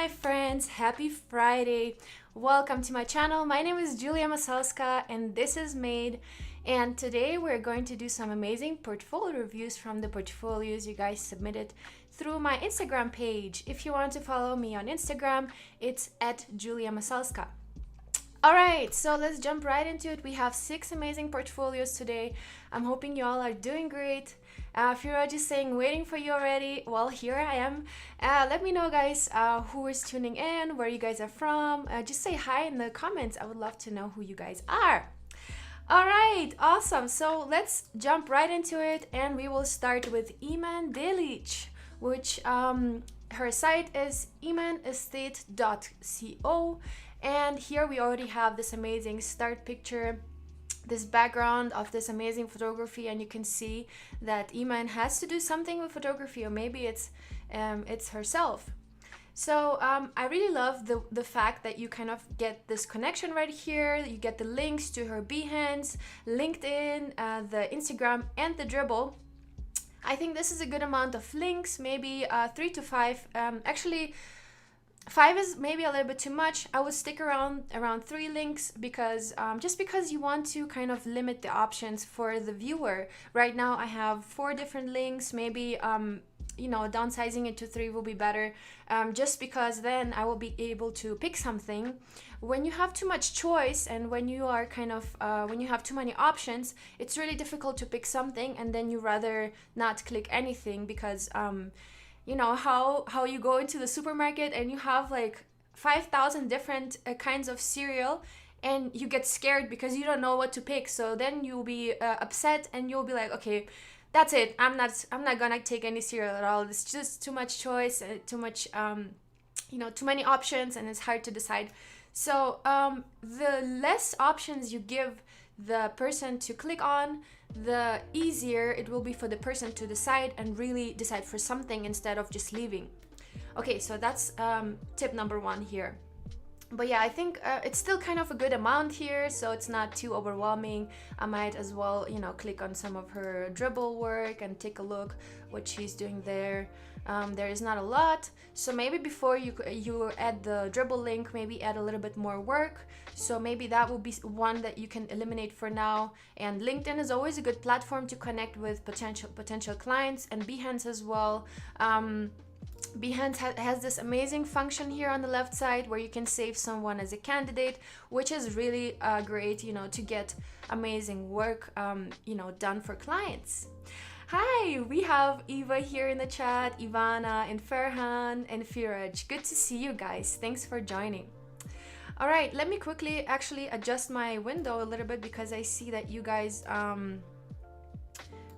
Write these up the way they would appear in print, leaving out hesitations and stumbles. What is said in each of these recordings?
my friends, happy Friday. Welcome to my channel. My name is Julia Masalska and this is Made. And today we're going to do some amazing portfolio reviews from the portfolios you guys submitted through my Instagram page. If you want to follow me on Instagram, it's at Julia Masalska. Alright, so let's jump right into it. We have 6 amazing portfolios today. I'm hoping you all are doing great. If you're just saying waiting for you already, well, here I am. Let me know, guys, who is tuning in, where you guys are from. Just say hi in the comments. I would love to know who you guys are. Alright, awesome. So let's jump right into it, and we will start with Iman Delic, which her site is imanestate.co. And here we already have this amazing start picture, this background of this amazing photography, and you can see that Iman has to do something with photography, or maybe it's herself. So I really love the fact that you kind of get this connection right here. You get the links to her Behance, LinkedIn, the Instagram, and the Dribble. I think this is a good amount of links, maybe 3 to 5. Actually, 5 is maybe a little bit too much. I would stick around 3 links because just because you want to kind of limit the options for the viewer. Right now I have 4 different links. Maybe you know, downsizing it to 3 will be better, just because then I will be able to pick something. When you have too much choice and when you are kind of when you have too many options, it's really difficult to pick something, and then you rather not click anything because you know how you go into the supermarket and you have like 5,000 different kinds of cereal, and you get scared because you don't know what to pick. So then you'll be upset, and you'll be like, okay, that's it. I'm not gonna take any cereal at all. It's just too much choice, too much you know, too many options, and it's hard to decide. So the less options you give the person to click on, the easier it will be for the person to decide and really decide for something instead of just leaving. Okay, so that's tip number 1 here. But yeah, I think it's still kind of a good amount here, so it's not too overwhelming. I might as well, you know, click on some of her Dribble work and take a look what she's doing there. There is not a lot, so maybe before you add the Dribble link, maybe add a little bit more work. So maybe that will be one that you can eliminate for now. And LinkedIn is always a good platform to connect with potential clients, and Behance as well. Behance has this amazing function here on the left side where you can save someone as a candidate, which is really great, you know, to get amazing work, you know, done for clients. Hi, we have Eva here in the chat, Ivana and Farhan and Firaj. Good to see you guys. Thanks for joining. All right, let me quickly actually adjust my window a little bit because I see that you guys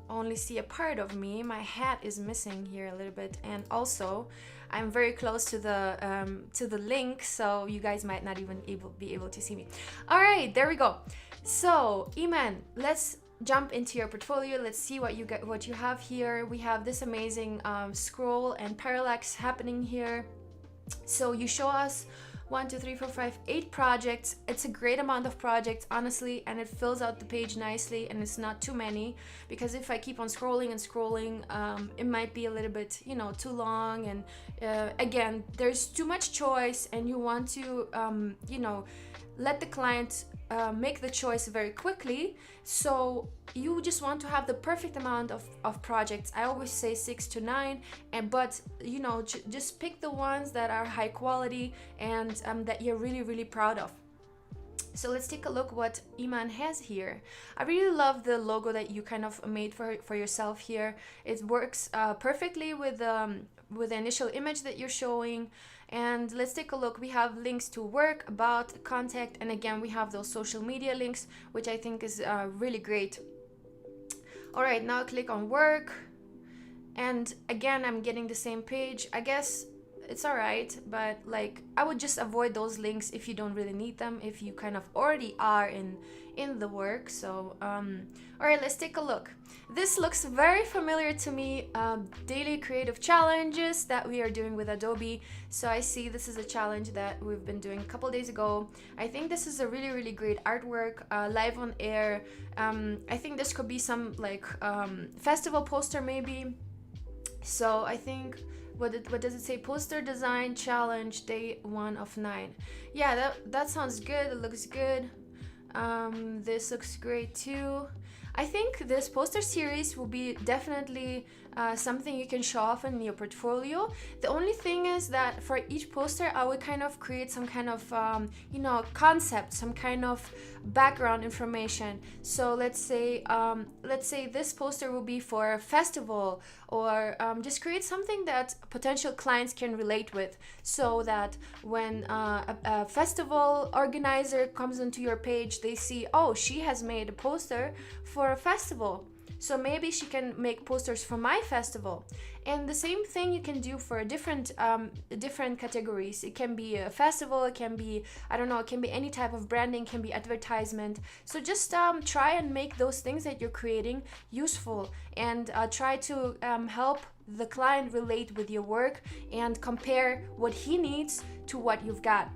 only see a part of me. My hat is missing here a little bit, and also I'm very close to the link, so you guys might not even be able to see me. All right, there we go. So Iman, let's jump into your portfolio. Let's see what you have here. We have this amazing scroll and parallax happening here. So you show us 1, 2, 3, 4, 5, 8 projects. It's a great amount of projects, honestly, and it fills out the page nicely, and it's not too many, because if I keep on scrolling and scrolling, it might be a little bit, you know, too long. And again, there's too much choice, and you want to you know, let the client make the choice very quickly. So you just want to have the perfect amount of projects. I always say 6 to 9, but you know, just pick the ones that are high quality and that you're really proud of. So let's take a look what Iman has here. I really love the logo that you kind of made for yourself here. It works perfectly with the initial image that you're showing. And let's take a look. We have links to work, about, contact, and again we have those social media links, which I think is really great. All right, now click on work, and again I'm getting the same page. I guess it's all right, but like I would just avoid those links if you don't really need them, if you kind of already are in the work. So all right, let's take a look. This looks very familiar to me. Daily creative challenges that we are doing with Adobe. So I see this is a challenge that we've been doing a couple days ago. I think this is a really great artwork, live on air. I think this could be some like festival poster maybe. So I think what does it say? Poster design challenge day 1 of 9. Yeah, that sounds good. It looks good. This looks great too. I think this poster series will be definitely something you can show off in your portfolio. The only thing is that for each poster, I would kind of create some kind of, concept, some kind of background information. So let's say this poster will be for a festival, or just create something that potential clients can relate with, so that when a festival organizer comes onto your page, they see, oh, she has made a poster for a festival, so maybe she can make posters for my festival. And the same thing you can do for different categories. It can be a festival, it can be, I don't know, it can be any type of branding, can be advertisement. So just try and make those things that you're creating useful, and try to help the client relate with your work and compare what he needs to what you've got.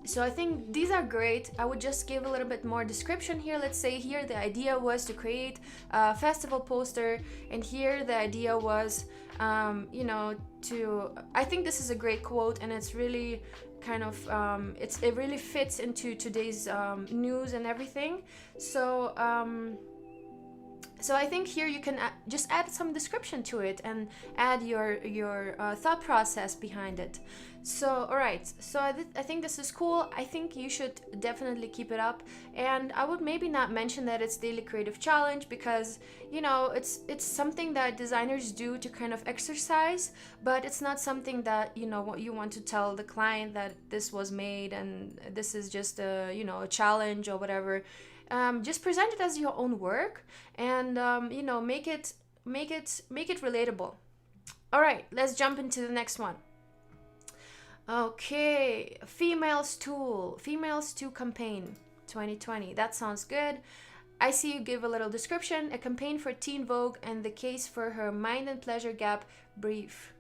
So I think these are great. I would just give a little bit more description here. Let's say here the idea was to create a festival poster, and here the idea was, I think this is a great quote, and it's really kind of, it really fits into today's news and everything. So I think here you can just add some description to it and add your thought process behind it. So, all right. So I think this is cool. I think you should definitely keep it up. And I would maybe not mention that it's daily creative challenge, because, it's something that designers do to kind of exercise, but it's not something that, what you want to tell the client that this was made and this is just a challenge or whatever. Just present it as your own work, and make it relatable. All right, let's jump into the next one. Okay, Females to campaign 2020. That sounds good. I see you give a little description. A campaign for Teen Vogue and the case for her mind and pleasure gap brief.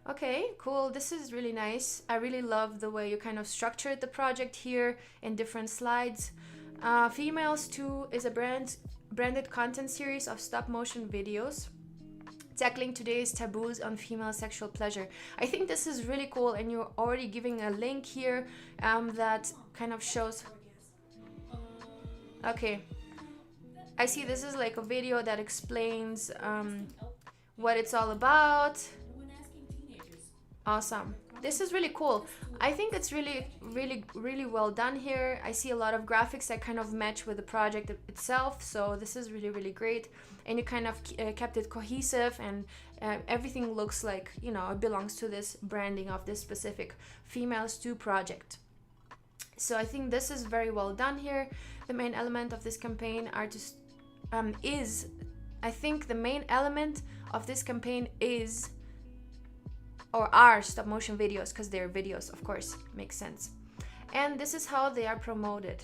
Okay, cool. This is really nice. I really love the way you kind of structured the project here in different slides. Females 2 is a branded content series of stop motion videos tackling today's taboos on female sexual pleasure. I think this is really cool, and you're already giving a link here that kind of shows. Okay, I see this is like a video that explains what it's all about. Awesome. This is really cool. I think it's really, really, really well done here. I see a lot of graphics that kind of match with the project itself. So this is really, really great. And you kind of kept it cohesive, and everything looks like, it belongs to this branding of this specific Females 2 project. So I think this is very well done here. The main element of this campaign I think the main element of this campaign is, or are, stop motion videos, because they're videos, of course, makes sense. And this is how they are promoted.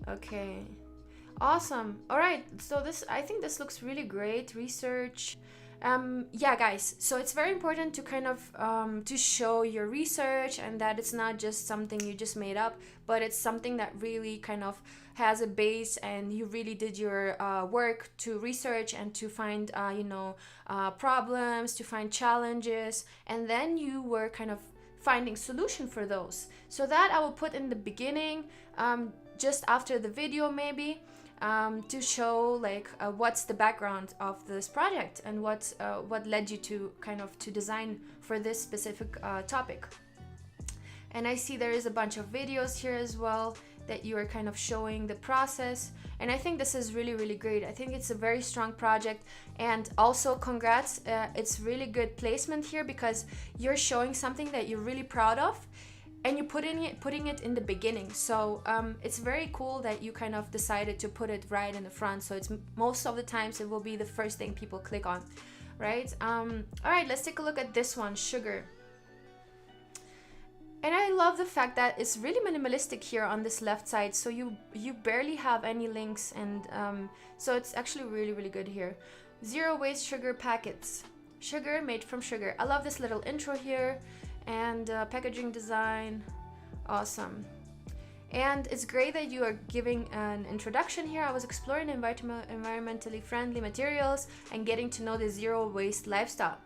Okay, awesome. All right, so I think this looks really great. Research. Yeah, guys, so it's very important to kind of to show your research, and that it's not just something you just made up, but it's something that really kind of has a base, and you really did your work to research and to find problems, to find challenges, and then you were kind of finding solution for those. So that I will put in the beginning, just after the video maybe, to show like what's the background of this project, and what led you to kind of to design for this specific topic. And I see there is a bunch of videos here as well that you are kind of showing the process, and I think this is really, really great. I think it's a very strong project, and also congrats. It's really good placement here, because you're showing something that you're really proud of, and you're putting it in the beginning. So it's very cool that you kind of decided to put it right in the front, so it's most of the times it will be the first thing people click on, right? All right, let's take a look at this one, Sugar. And I love the fact that it's really minimalistic here on this left side, so you barely have any links, and so it's actually really, really good here. Zero waste sugar packets, sugar made from sugar. I love this little intro here, and packaging design, awesome. And it's great that you are giving an introduction here. I was exploring environmentally friendly materials and getting to know the zero waste lifestyle.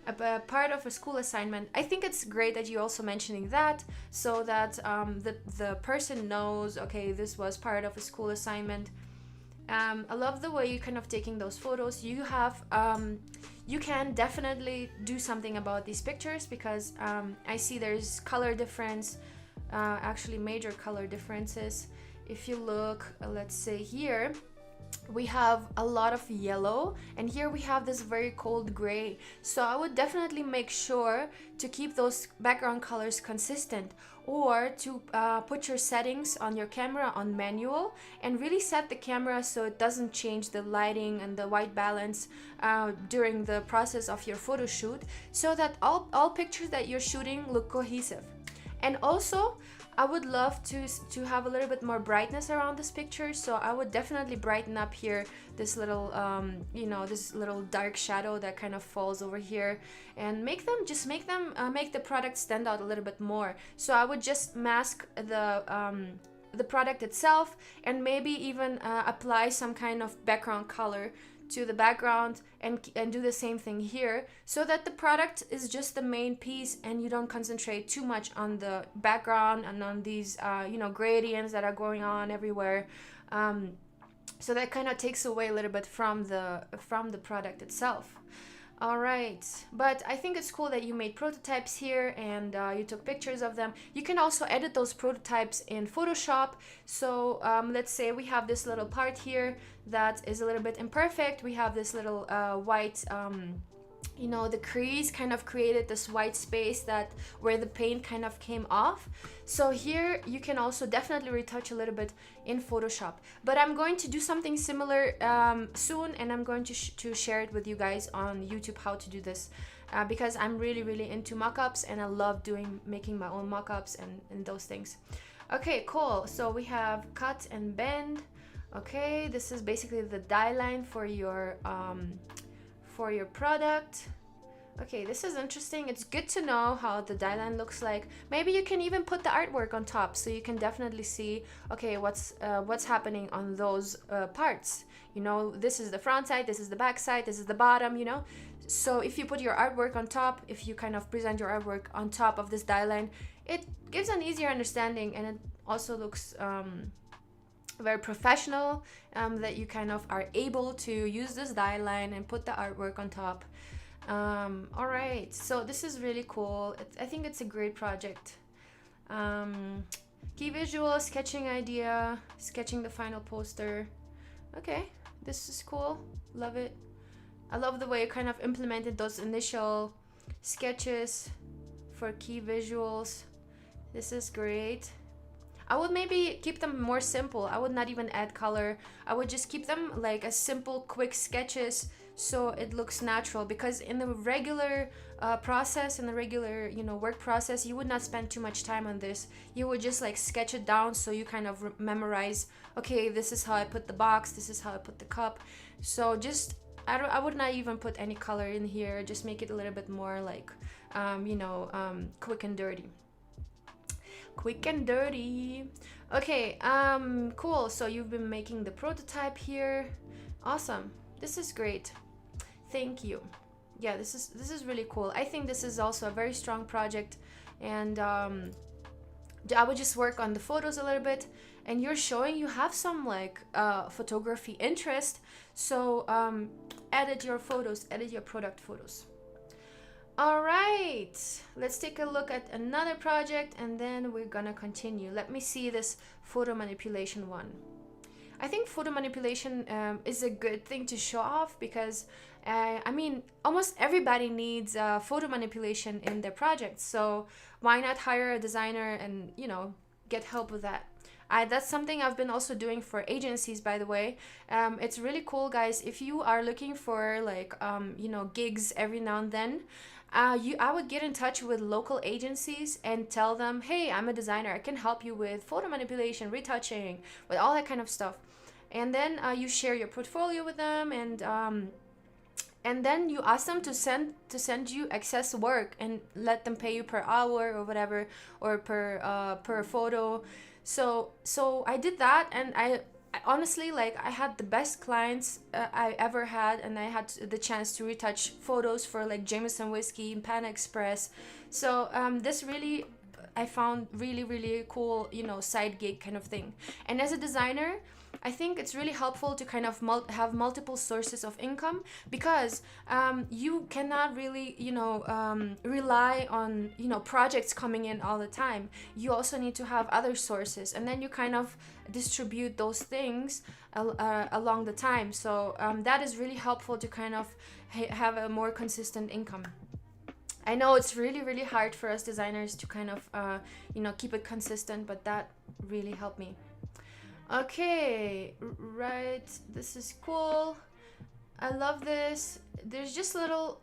a part of a school assignment. I think it's great that you're also mentioning that, so that the person knows, okay, this was part of a school assignment. I love the way you're kind of taking those photos. You have you can definitely do something about these pictures, because I see there's color difference, actually major color differences. If you look, let's say here, we have a lot of yellow, and here we have this very cold gray. So I would definitely make sure to keep those background colors consistent, or to put your settings on your camera on manual and really set the camera so it doesn't change the lighting and the white balance during the process of your photo shoot, so that all pictures that you're shooting look cohesive. And also, I would love to have a little bit more brightness around this picture, so I would definitely brighten up here this little this little dark shadow that kind of falls over here, and make the product stand out a little bit more. So I would just mask the product itself, and maybe even apply some kind of background color to the background, and do the same thing here, so that the product is just the main piece and you don't concentrate too much on the background and on these gradients that are going on everywhere. So that kind of takes away a little bit from the product itself. All right, but I think it's cool that you made prototypes here, and you took pictures of them. You can also edit those prototypes in Photoshop. So let's say we have this little part here that is a little bit imperfect. We have this little white, the crease kind of created this white space where the paint kind of came off. So here you can also definitely retouch a little bit in Photoshop. But I'm going to do something similar soon, and I'm going to share it with you guys on YouTube how to do this, because I'm really, really into mockups, and I love making my own mockups and those things. Okay, cool. So we have cut and bend. Okay, this is basically the die line for your product. Okay, this is interesting. It's good to know how the die line looks like. Maybe you can even put the artwork on top, so you can definitely see, okay, what's happening on those parts. This is the front side, this is the back side, this is the bottom. So if you put your artwork on top, if you kind of present your artwork on top of this die line, it gives an easier understanding, and it also looks very professional, that you kind of are able to use this die line and put the artwork on top. All right, so this is really cool. I think it's a great project. Key visual, sketching idea, sketching the final poster. Okay, this is cool. Love it. I love the way you kind of implemented those initial sketches for key visuals. This is great. I would maybe keep them more simple. I would not even add color. I would just keep them like a simple, quick sketches, so it looks natural. Because in the regular process, in the regular work process, you would not spend too much time on this. You would just like sketch it down, so you kind of memorize. Okay, this is how I put the box. This is how I put the cup. So just I would not even put any color in here. Just make it a little bit more like quick and dirty. Quick and dirty. Okay, cool. So you've been making the prototype here. Awesome. This is great. Thank you. Yeah, this is really cool. I think this is also a very strong project, and I would just work on the photos a little bit. And you're showing you have some like photography interest, so edit your photos, edit your product photos. All right, let's take a look at another project, and then we're gonna continue. Let me see this photo manipulation one. I think photo manipulation is a good thing to show off, because I mean, almost everybody needs photo manipulation in their projects. So why not hire a designer and get help with that? That's something I've been also doing for agencies, by the way. It's really cool, guys. If you are looking for like gigs every now and then, I would get in touch with local agencies and tell them, hey, I'm a designer. I can help you with photo manipulation, retouching, with all that kind of stuff. And then you share your portfolio with them, and then you ask them to send you excess work, and let them pay you per hour or whatever, or per photo. So I did that, and honestly, like, I had the best clients I ever had, and I had the chance to retouch photos for like Jameson Whiskey and Pan Express. So this really, I found really really cool, you know, side gig kind of thing. And as a designer, I think it's really helpful to kind of have multiple sources of income, because you cannot really, you know, rely on, you know, projects coming in all the time. You also need to have other sources, and then you kind of distribute those things along the time. So that is really helpful to kind of have a more consistent income. I know it's really really hard for us designers to kind of you know, keep it consistent, but that really helped me. Okay, right, this is cool. I love this. There's just little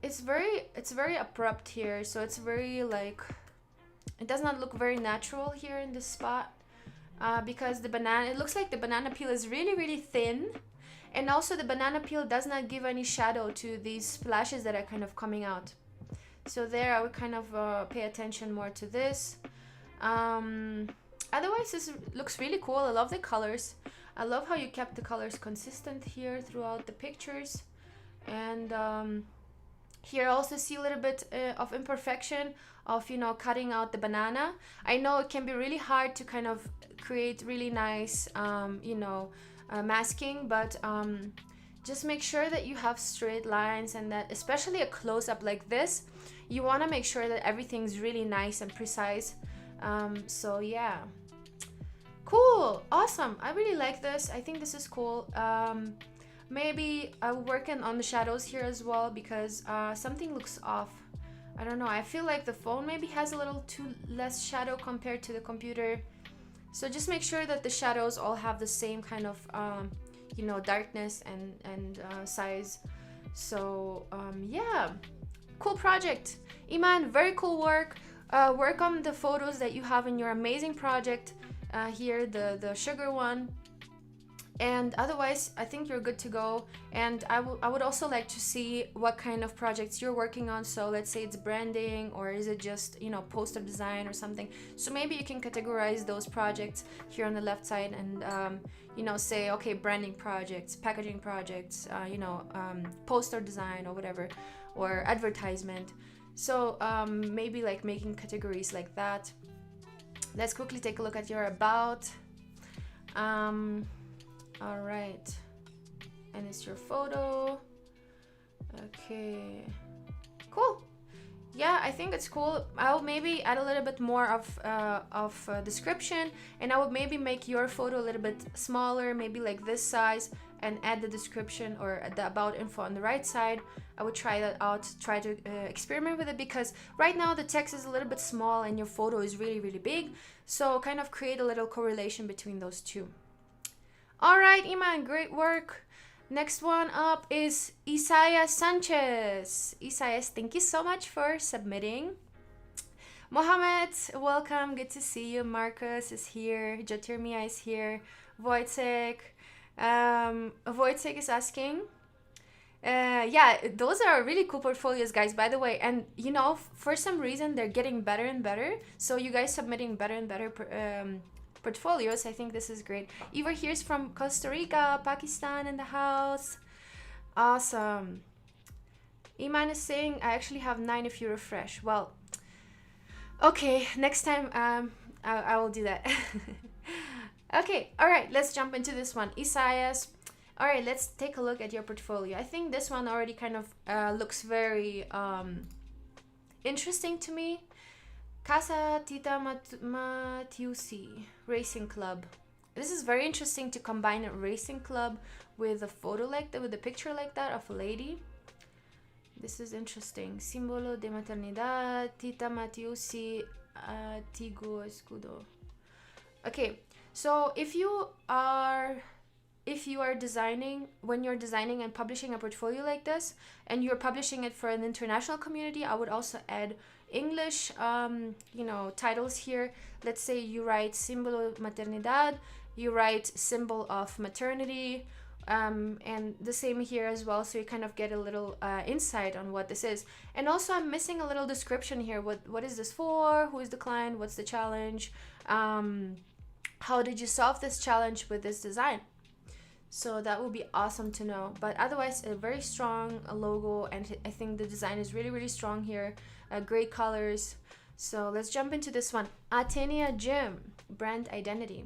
it's very abrupt here, so it's very like, it does not look very natural here in this spot, because the banana, it looks like the banana peel is really really thin, and also the banana peel does not give any shadow to these splashes that are kind of coming out. So there I would kind of pay attention more to this. Otherwise, this looks really cool. I love the colors. I love how you kept the colors consistent here throughout the pictures. And here I also see a little bit of imperfection of, you know, cutting out the banana. I know it can be really hard to kind of create really nice, you know, masking, but just make sure that you have straight lines, and that especially a close-up like this, you want to make sure that everything's really nice and precise. So yeah. Cool, awesome. I really like this. I think this is cool. Maybe I'm working on the shadows here as well, because something looks off. I don't know. I feel like the phone maybe has a little too less shadow compared to the computer. So just make sure that the shadows all have the same kind of, you know, darkness and size. So yeah, cool project. Iman, very cool work. Work on the photos that you have in your amazing project. Here, the sugar one, and otherwise I think you're good to go. And I would also like to see what kind of projects you're working on. So let's say it's branding, or is it just, you know, poster design or something. So maybe you can categorize those projects here on the left side, and you know, say, okay, branding projects, packaging projects, you know, poster design or whatever, or advertisement. So maybe like making categories like that. Let's quickly take a look at your about. All right, and it's your photo. Okay, cool. Yeah, I think it's cool. I'll maybe add a little bit more of description, and I would maybe make your photo a little bit smaller, maybe like this size, and add the description or the about info on the right side. I would try that out, try to experiment with it, because right now the text is a little bit small and your photo is really really big. So kind of create a little correlation between those two. All right, Iman, great work. Next one up is Esaias Sanchez. Esaias, thank you so much for submitting. Mohammed, welcome, good to see you. Marcus is here, Jotirmia is here, Wojciech. Wojciech is asking. Yeah, those are really cool portfolios, guys, by the way. And you know, for some reason they're getting better and better. So you guys submitting better and better portfolios. I think this is great. Eva here's from Costa Rica, Pakistan in the house. Awesome. Iman is saying I actually have 9 if you refresh. Well, okay, next time I will do that. Okay, all right, let's jump into this one. Esaias. All right, let's take a look at your portfolio. I think this one already kind of looks very interesting to me. Casa Tita Matiusi Racing Club. This is very interesting to combine a racing club with a photo like that, with a picture like that of a lady. This is interesting. Símbolo de maternidad, Tita Matiusi, Tigo Escudo. Okay, so if you are designing, when you're designing and publishing a portfolio like this, and you're publishing it for an international community, I would also add English, you know, titles here. Let's say you write símbolo de maternidad, you write symbol of maternity, and the same here as well, so you kind of get a little insight on what this is. And also I'm missing a little description here. What is this for? Who is the client? What's the challenge? how did you solve this challenge with this design? So that would be awesome to know. But otherwise, a very strong logo, and I think the design is really, really strong here. Great colors. So let's jump into this one. Atenia Gym, brand identity.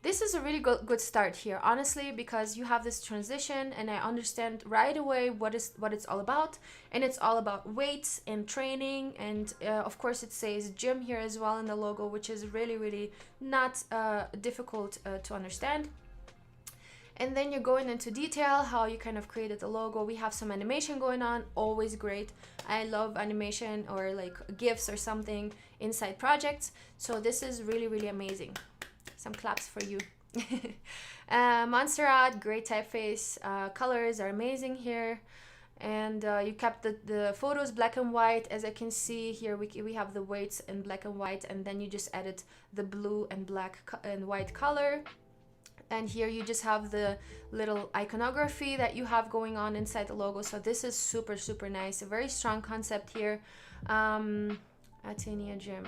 This is a really good start here, honestly, because you have this transition, and I understand right away what it's all about. And it's all about weights and training, and of course it says gym here as well in the logo, which is really, really not difficult to understand. And then you're going into detail how you kind of created the logo. We have some animation going on, always great. I love animation or like GIFs or something inside projects. So this is really, really amazing. Some claps for you. Montserrat, great typeface. Colors are amazing here. And you kept the photos black and white. As I can see here, we have the weights in black and white, and then you just added the blue and black and white color. And here you just have the little iconography that you have going on inside the logo. So this is super, super nice. A very strong concept here. Atenia Gym.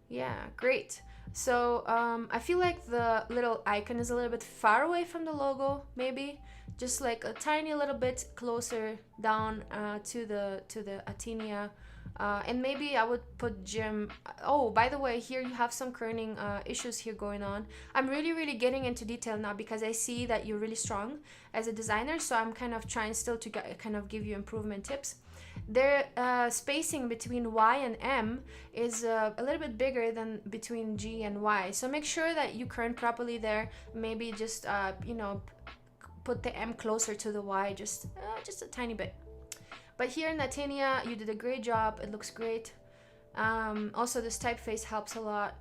Yeah, great. So I feel like the little icon is a little bit far away from the logo, maybe. Just like a tiny little bit closer down to the Atenia. And maybe I would put gym. Oh, by the way, here you have some kerning issues here going on. I'm really, really getting into detail now because I see that you're really strong as a designer. So I'm kind of trying still to kind of give you improvement tips. Their spacing between Y and M is a little bit bigger than between G and Y. So make sure that you kern properly there. Maybe just, you know, put the M closer to the Y, just a tiny bit. But here in Atenia, you did a great job. It looks great. Also, this typeface helps a lot.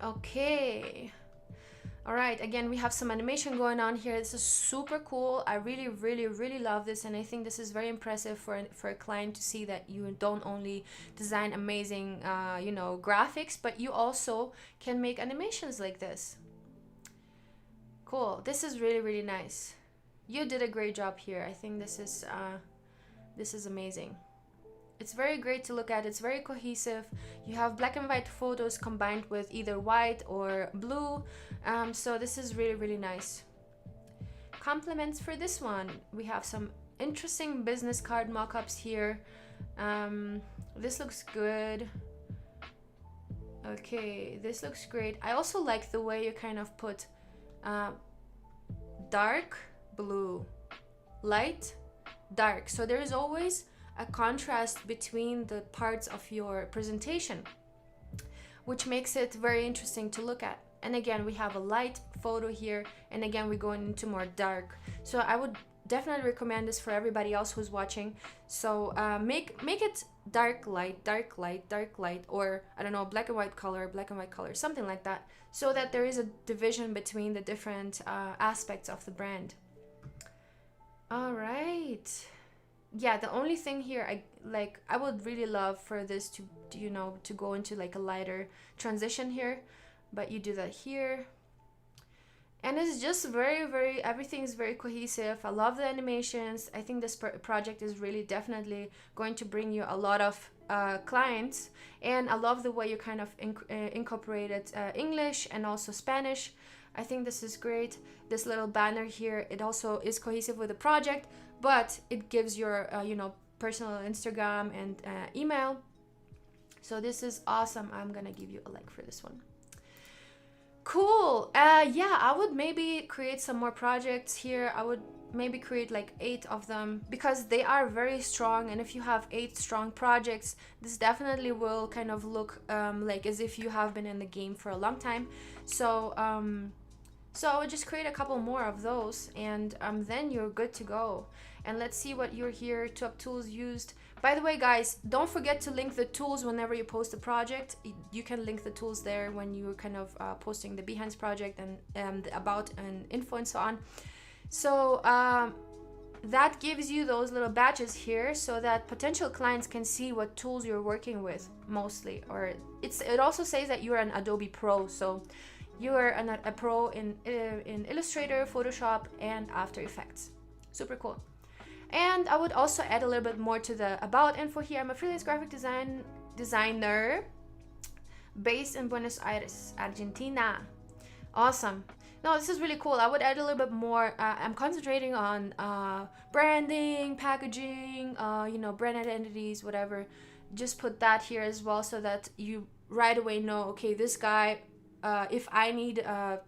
Okay. All right, again, we have some animation going on here. This is super cool. I really, really, really love this. And I think this is very impressive for a client to see that you don't only design amazing, you know, graphics, but you also can make animations like this. Cool. This is really, really nice. You did a great job here. I think this is amazing. It's very great to look at. It's very cohesive. You have black and white photos combined with either white or blue. So this is really, really nice. Compliments for this one. We have some interesting business card mock-ups here. This looks good. Okay, this looks great. I also like the way you kind of put dark blue, light, dark. So there is always a contrast between the parts of your presentation, which makes it very interesting to look at. And again, we have a light photo here, and again, we're going into more dark. So I would definitely recommend this for everybody else who's watching. So make it dark light, dark light, dark light, or I don't know, black and white color, something like that, so that there is a division between the different aspects of the brand. All right. Yeah, the only thing here, I would really love for this to you know, to go into like a lighter transition here, but you do that here. And it's just very, very, everything is very cohesive. I love the animations. I think this project is really definitely going to bring you a lot of clients. And I love the way you kind of incorporated English and also Spanish. I think this is great. This little banner here, it also is cohesive with the project, but it gives your, you know, personal Instagram and email. So this is awesome. I'm gonna give you a like for this one. Cool. Yeah, I would maybe create some more projects here. I would maybe create like 8 of them because they are very strong. And if you have 8 strong projects, this definitely will kind of look like as if you have been in the game for a long time. So I would just create a couple more of those, and then you're good to go. And let's see what you're here. Top tools used. By the way, guys, don't forget to link the tools whenever you post a project. You can link the tools there when you're kind of posting the Behance project and about and info and so on. So that gives you those little badges here so that potential clients can see what tools you're working with mostly. Or it also says that you're an Adobe Pro, so you are a pro in Illustrator, Photoshop, and After Effects. Super cool. And I would also add a little bit more to the about info here. I'm a freelance graphic designer based in Buenos Aires, Argentina. Awesome. No, this is really cool. I would add a little bit more. I'm concentrating on branding, packaging, brand identities, whatever. Just put that here as well so that you right away know, okay, this guy, if I need a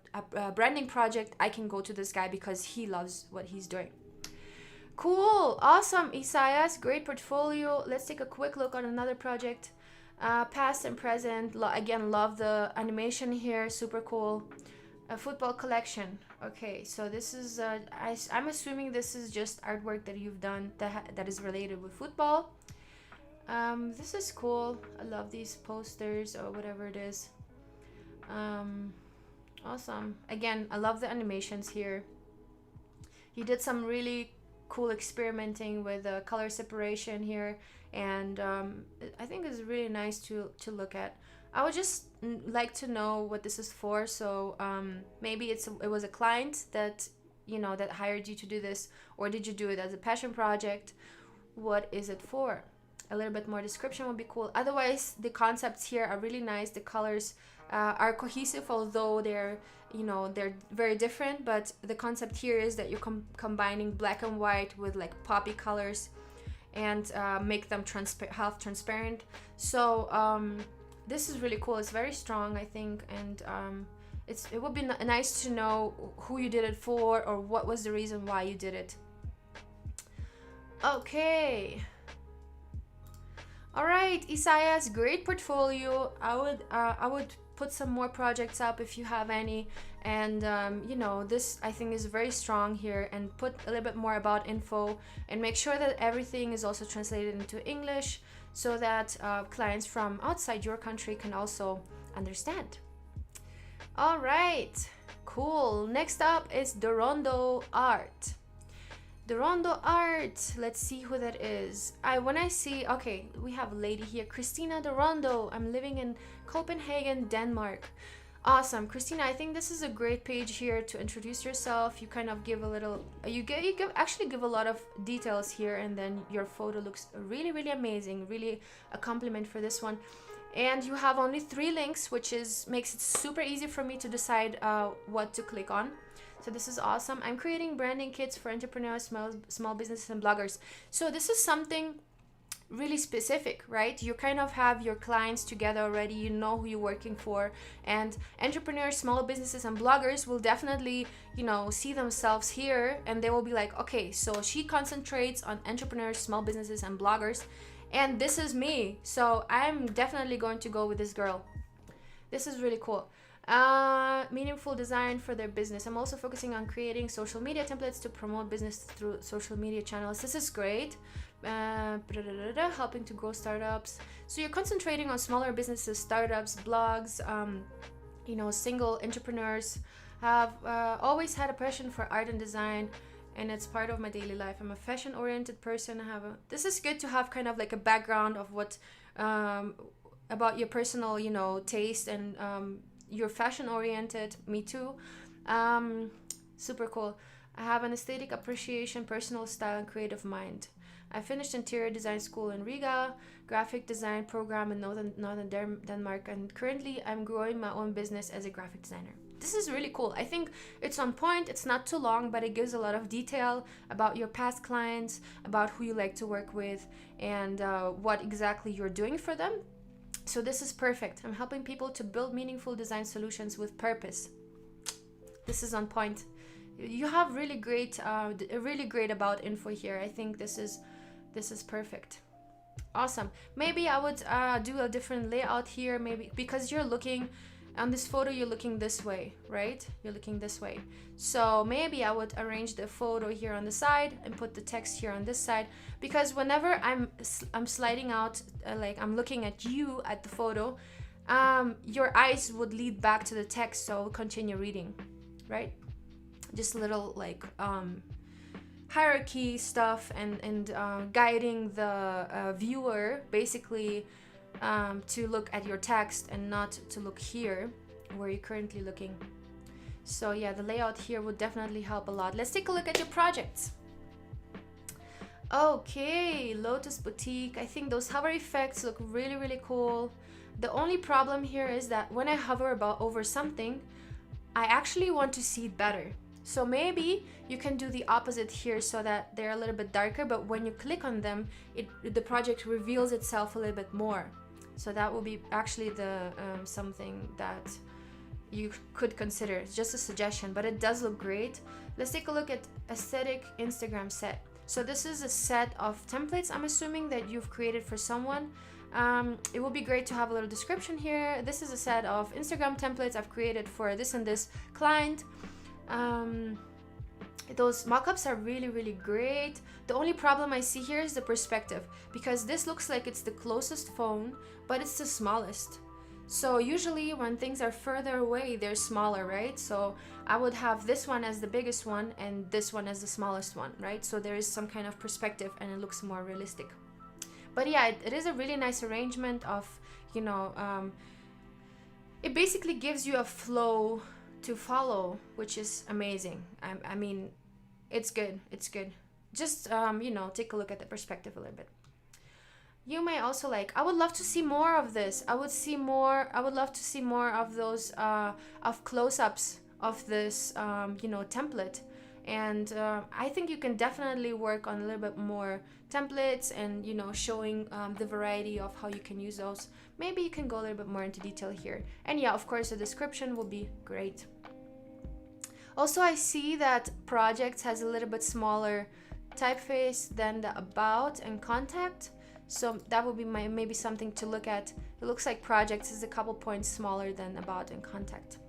branding project, I can go to this guy because he loves what he's doing. Cool. Awesome, Esaias. Great portfolio. Let's take a quick look on another project. Past and present. Again, love the animation here. Super cool. A football collection. Okay, so this is I'm assuming this is just artwork that you've done that is related with football. This is cool. I love these posters or whatever it is. Awesome. Again, I love the animations here. He did some really cool experimenting with color separation here, and I think it's really nice to look at. I would just like to know what this is for. So maybe it was a client that that hired you to do this, or did you do it as a passion project? What is it for? A little bit more description would be cool. Otherwise, the concepts here are really nice. The colors are cohesive, although they're very different. But the concept here is that you're combining black and white with like poppy colors and make them half transparent. So this is really cool. It's very strong, I think, and it would be nice to know who you did it for or what was the reason why you did it. Okay. All right, Esaias, great portfolio. I would put some more projects up if you have any, and this I think is very strong here, and put a little bit more about info and make sure that everything is also translated into English so that clients from outside your country can also understand. All right, cool. Next up is Dorondo Art. Dorondo Art. Let's see who that is. Okay, we have a lady here, Christina Dorondo. I'm living in Copenhagen, Denmark. Awesome, Christina. I think this is a great page here to introduce yourself. You kind of give a little. You actually give a lot of details here, and then your photo looks really, really amazing. Really a compliment for this one. And you have only 3 links, which makes it super easy for me to decide what to click on. So this is awesome. I'm creating branding kits for entrepreneurs, small businesses, and bloggers. So this is something really specific, right? You kind of have your clients together already. You know who you're working for, and entrepreneurs, small businesses, and bloggers will definitely, see themselves here, and they will be like, okay, so she concentrates on entrepreneurs, small businesses, and bloggers, and this is me. So I'm definitely going to go with this girl. This is really cool. Meaningful design for their business. I'm also focusing on creating social media templates to promote business through social media channels. This is great. Helping to grow startups. So you're concentrating on smaller businesses, startups, blogs, single entrepreneurs. Have always had a passion for art and design, and it's part of my daily life. I'm a fashion oriented person. This is good to have kind of like a background of what about your personal taste, and you're fashion oriented. Me too. Super cool. I have an aesthetic appreciation, personal style, and creative mind. I finished interior design school in Riga, graphic design program in northern Denmark, and currently I'm growing my own business as a graphic designer. This is really cool. I think it's on point. It's not too long, but it gives a lot of detail about your past clients, about who you like to work with, and what exactly you're doing for them. So this is perfect. I'm helping people to build meaningful design solutions with purpose. This is on point. You have really great about info here. I think this is perfect. Awesome. Maybe I would do a different layout here, maybe because you're looking on this photo, you're looking this way, right? You're looking this way. So maybe I would arrange the photo here on the side and put the text here on this side, because whenever I'm sliding out, like I'm looking at you at the photo, your eyes would lead back to the text, so I'll continue reading, right? Just a little like hierarchy stuff, and guiding the viewer basically to look at your text and not to look here where you're currently looking. So yeah, the layout here would definitely help a lot. Let's take a look at your projects. Okay, Lotus Boutique. I think those hover effects look really, really cool. The only problem here is that when I hover over something, I actually want to see it better. So maybe you can do the opposite here so that they're a little bit darker, but when you click on them, the project reveals itself a little bit more. So that will be actually the something that you could consider. It's just a suggestion, but it does look great. Let's take a look at aesthetic Instagram set. So this is a set of templates, I'm assuming, that you've created for someone. It would be great to have a little description here. This is a set of Instagram templates I've created for this and this client. Those mockups are really, really great. The only problem I see here is the perspective, because this looks like it's the closest phone, but it's the smallest. So usually when things are further away, they're smaller, right? So I would have this one as the biggest one and this one as the smallest one, right? So there is some kind of perspective and it looks more realistic. But yeah, it is a really nice arrangement of, you know, it basically gives you a flow to follow, which is amazing. I mean, it's good. It's good. Just, you know, take a look at the perspective a little bit. You may also like, I would love to see more of this. I would love to see more of those, of close-ups of this, you know, template. And I think you can definitely work on a little bit more templates and, you know, showing the variety of how you can use those. Maybe you can go a little bit more into detail here. And yeah, of course, the description will be great. Also, I see that projects has a little bit smaller typeface than the about and contact. So that would be maybe something to look at. It looks like projects is a couple points smaller than about and contact.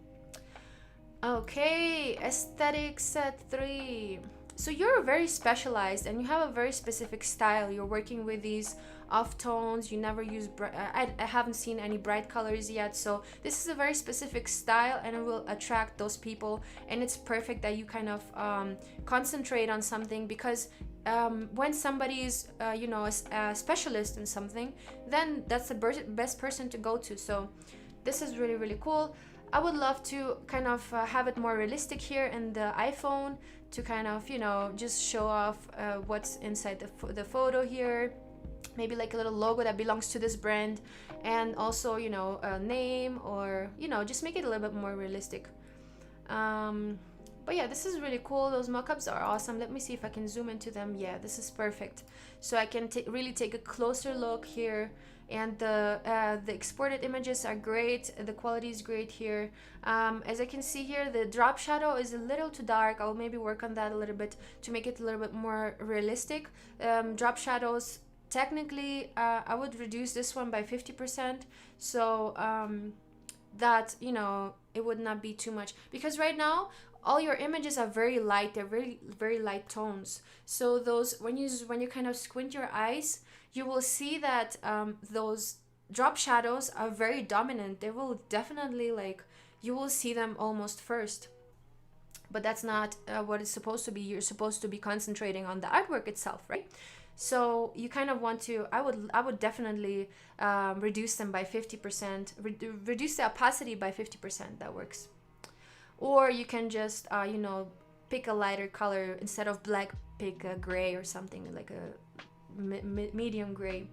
Okay, aesthetic set 3. So you're very specialized and you have a very specific style. You're working with these off tones. You never use I haven't seen any bright colors yet. So this is a very specific style and it will attract those people. And it's perfect that you kind of concentrate on something, because when somebody is, you know, a specialist in something, then that's the best person to go to. So this is really, really cool. I would love to kind of have it more realistic here in the iPhone to kind of, you know, just show off what's inside the photo here. Maybe like a little logo that belongs to this brand, and also, you know, a name, or, you know, just make it a little bit more realistic. But yeah, this is really cool. Those mockups are awesome. Let me see if I can zoom into them. Yeah, this is perfect. So I can really take a closer look here. And the exported images are great. The quality is great here. As I can see here, the drop shadow is a little too dark. I'll maybe work on that a little bit to make it a little bit more realistic. Drop shadows, technically, I would reduce this one by 50%. So that, you know, it would not be too much. Because right now, all your images are very light. They're very, very light tones. So those, when you kind of squint your eyes, you will see that those drop shadows are very dominant. They will definitely, like, you will see them almost first. But that's not what it's supposed to be. You're supposed to be concentrating on the artwork itself, right? So you kind of want to, I would definitely reduce them by 50%, reduce the opacity by 50%. That works. Or you can just, you know, pick a lighter color. Instead of black, pick a gray or something, like a medium gray.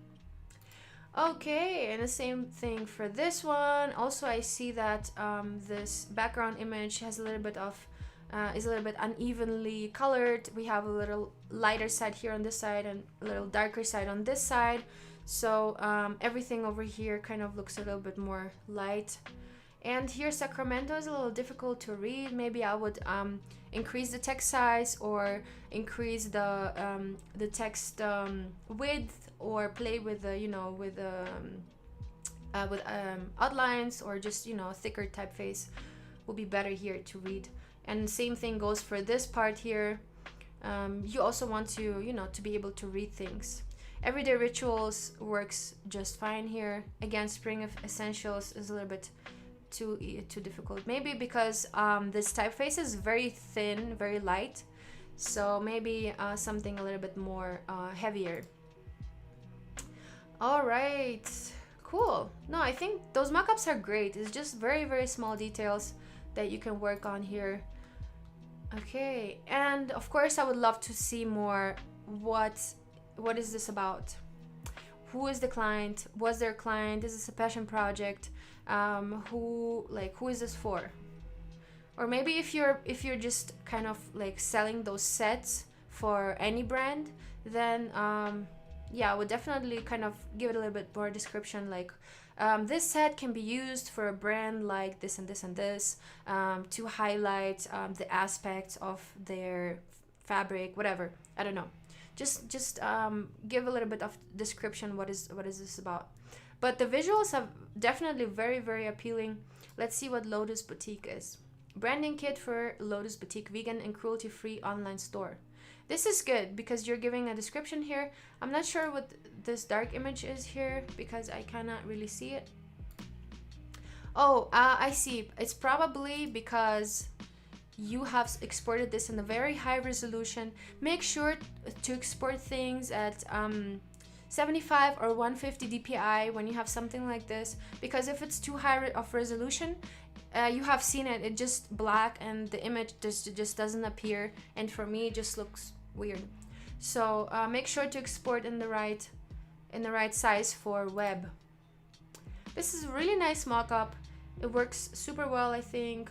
Okay, and the same thing for this one. Also, I see that this background image has a little bit of is a little bit unevenly colored. We have a little lighter side here on this side and a little darker side on this side. So everything over here kind of looks a little bit more light. And here Sacramento is a little difficult to read. Maybe I would increase the text size, or increase the text width, or play with the, you know, with outlines, or just, you know, thicker typeface will be better here to read. And same thing goes for this part here. You also want to, you know, to be able to read things. Everyday Rituals works just fine here. Again, Spring of Essentials is a little bit too difficult, maybe because this typeface is very thin, very light, so maybe something a little bit more heavier. All right, cool. No, I think those mockups are great. It's just very, very small details that you can work on here. Okay, and of course I would love to see more. What is this about? who is the client, was their client, is this a passion project, who is this for? Or maybe if you're just kind of like selling those sets for any brand, then yeah, I would definitely kind of give it a little bit more description, like this set can be used for a brand like this and this and this, to highlight the aspects of their fabric, whatever. I don't know. Just give a little bit of description. What is this about? But the visuals are definitely very, very appealing. Let's see what Lotus Boutique is. Branding kit for Lotus Boutique vegan and cruelty-free online store. This is good because you're giving a description here. I'm not sure what this dark image is here because I cannot really see it. Oh, I see. It's probably because you have exported this in a very high resolution. Make sure to export things at 75 or 150 dpi when you have something like this, because if it's too high of resolution, you have seen it, it just black and the image just doesn't appear, and for me it just looks weird. So make sure to export in the right size for web. This is a really nice mock-up. It works super well, I think.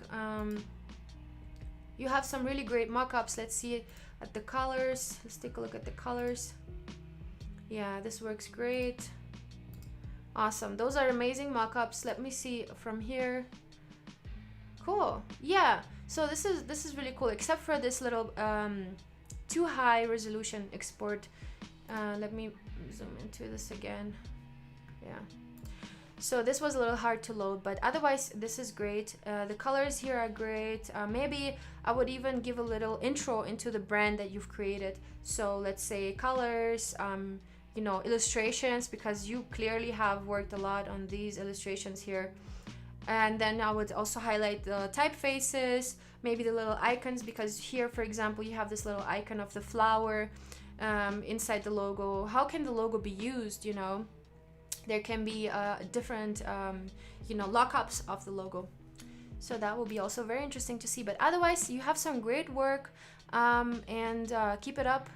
You have some really great mock-ups. Let's see at the colors. Let's take a look at the colors. Yeah, this works great. Awesome. Those are amazing mock-ups. Let me see from here. Cool. Yeah. So this is really cool, except for this little too high resolution export. Let me zoom into this again. Yeah. So this was a little hard to load, but otherwise this is great. The colors here are great. Maybe I would even give a little intro into the brand that you've created. So let's say colors, you know, illustrations, because you clearly have worked a lot on these illustrations here. And then I would also highlight the typefaces, maybe the little icons, because here, for example, you have this little icon of the flower inside the logo. How can the logo be used, you know? There can be different, you know, lockups of the logo. So that will be also very interesting to see. But otherwise, you have some great work, and keep it up.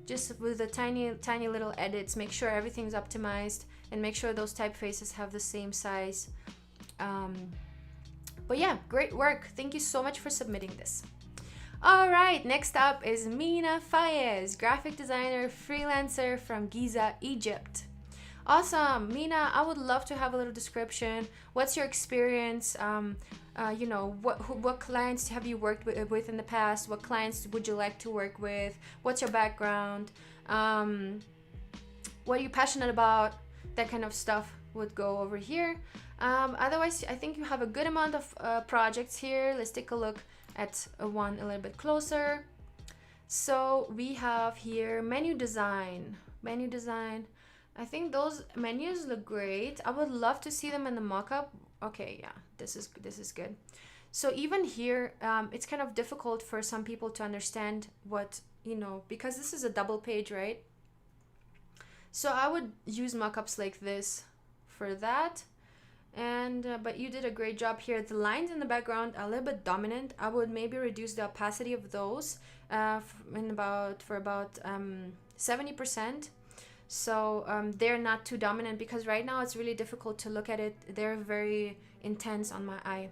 Just with the tiny little edits, make sure everything's optimized and make sure those typefaces have the same size. But yeah, great work. Thank you so much for submitting this. All right, next up is Mina Fayez, graphic designer, freelancer from Giza, Egypt. Awesome, Mina, I would love to have a little description. What's your experience? You know, what clients have you worked with in the past? What clients would you like to work with? What's your background? What are you passionate about? That kind of stuff would go over here. Otherwise, I think you have a good amount of projects here. Let's take a look at one a little bit closer. So we have here menu design. I think those menus look great. I would love to see them in the mock-up. Okay, yeah, this is good. So even here, it's kind of difficult for some people to understand what, you know, because this is a double page, right? So I would use mock-ups like this for that. And but you did a great job here. The lines in the background are a little bit dominant. I would maybe reduce the opacity of those for about 70%. So they're not too dominant, because right now it's really difficult to look at it. They're very intense on my eye.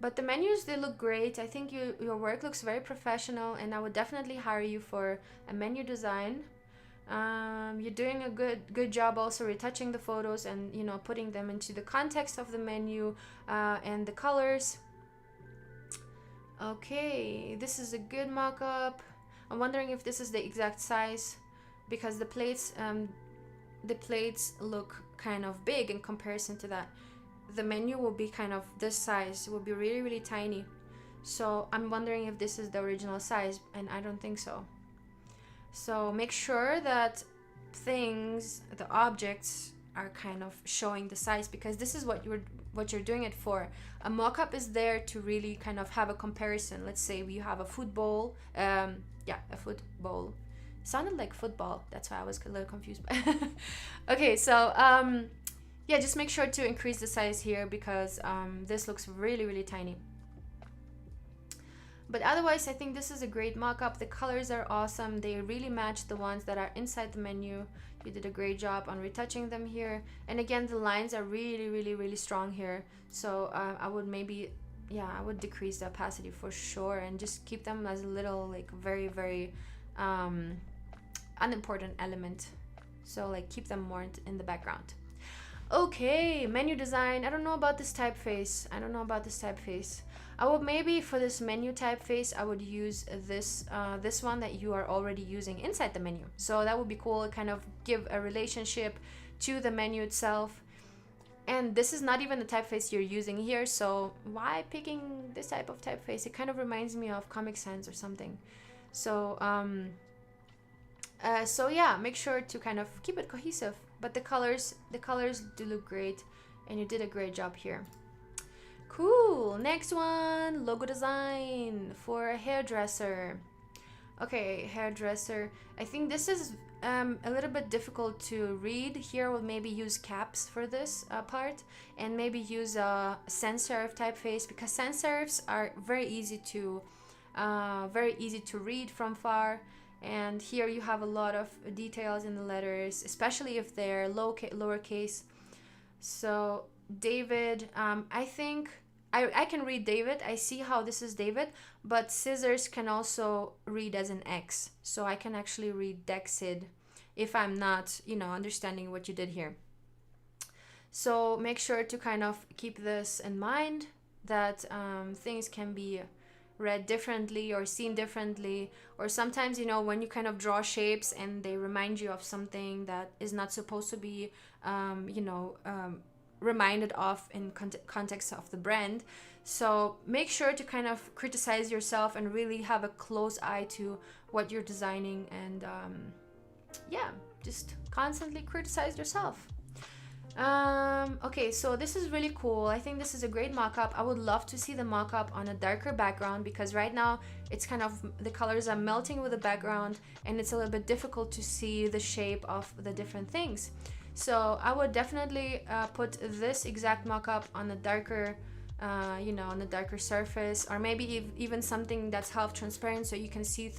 But the menus, they look great. I think your work looks very professional, and I would definitely hire you for a menu design. You're doing a good job also retouching the photos and, you know, putting them into the context of the menu and the colors. Okay, this is a good mock-up. I'm wondering if this is the exact size, because the plates look kind of big in comparison to that. The menu will be kind of this size. It will be really, really tiny. So I'm wondering if this is the original size, and I don't think so. So make sure that the objects are kind of showing the size, because this is what you're doing it for. A mock-up is there to really kind of have a comparison. Let's say you have a food bowl. A food bowl. Sounded like football. That's why I was a little confused. Okay, so yeah, just make sure to increase the size here, because this looks really, really tiny. But otherwise, I think this is a great mock-up. The colors are awesome. They really match the ones that are inside the menu. You did a great job on retouching them here. And again, the lines are really, really, really strong here. So I would maybe, yeah, I would decrease the opacity for sure and just keep them as a little, like, very, very unimportant element. So, like, keep them more in the background. Okay, menu design. I don't know about this typeface. I would maybe, for this menu typeface, I would use this one that you are already using inside the menu. So that would be cool. Kind of give a relationship to the menu itself. And this is not even the typeface you're using here. So why picking this type of typeface? It kind of reminds me of Comic Sans or something. So so yeah, make sure to kind of keep it cohesive. But the colors do look great, and you did a great job here. Cool. Next one, logo design for a hairdresser. Okay, hairdresser. I think this is a little bit difficult to read. Here we'll maybe use caps for this part, and maybe use a sans serif typeface, because sans serifs are very easy to read from far. And here you have a lot of details in the letters, especially if they're lowercase. So David, I think I can read David. I see how this is David, but scissors can also read as an X. So I can actually read Dexid if I'm not, understanding what you did here. So make sure to kind of keep this in mind, that things can be read differently or seen differently, or sometimes when you kind of draw shapes and they remind you of something that is not supposed to be reminded of in context of the brand. So make sure to kind of criticize yourself and really have a close eye to what you're designing, and just constantly criticize yourself. Okay, so this is really cool. I think this is a great mock-up. I would love to see the mock-up on a darker background, because right now it's kind of, the colors are melting with the background and it's a little bit difficult to see the shape of the different things. So I would definitely put this exact mock-up on a darker on a darker surface, or maybe even something that's half transparent so you can see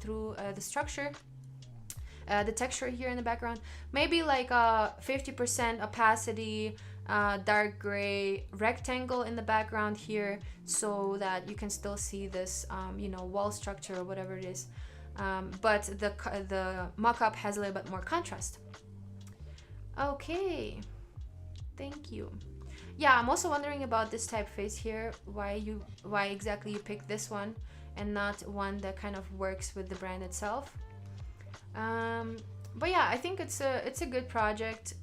through the structure. The texture here in the background, maybe like a 50% opacity, dark gray rectangle in the background here, so that you can still see this wall structure or whatever it is, but the mock-up has a little bit more contrast. Okay, thank you. Yeah, I'm also wondering about this typeface here, why exactly you picked this one and not one that kind of works with the brand itself. But yeah, I think it's a good project.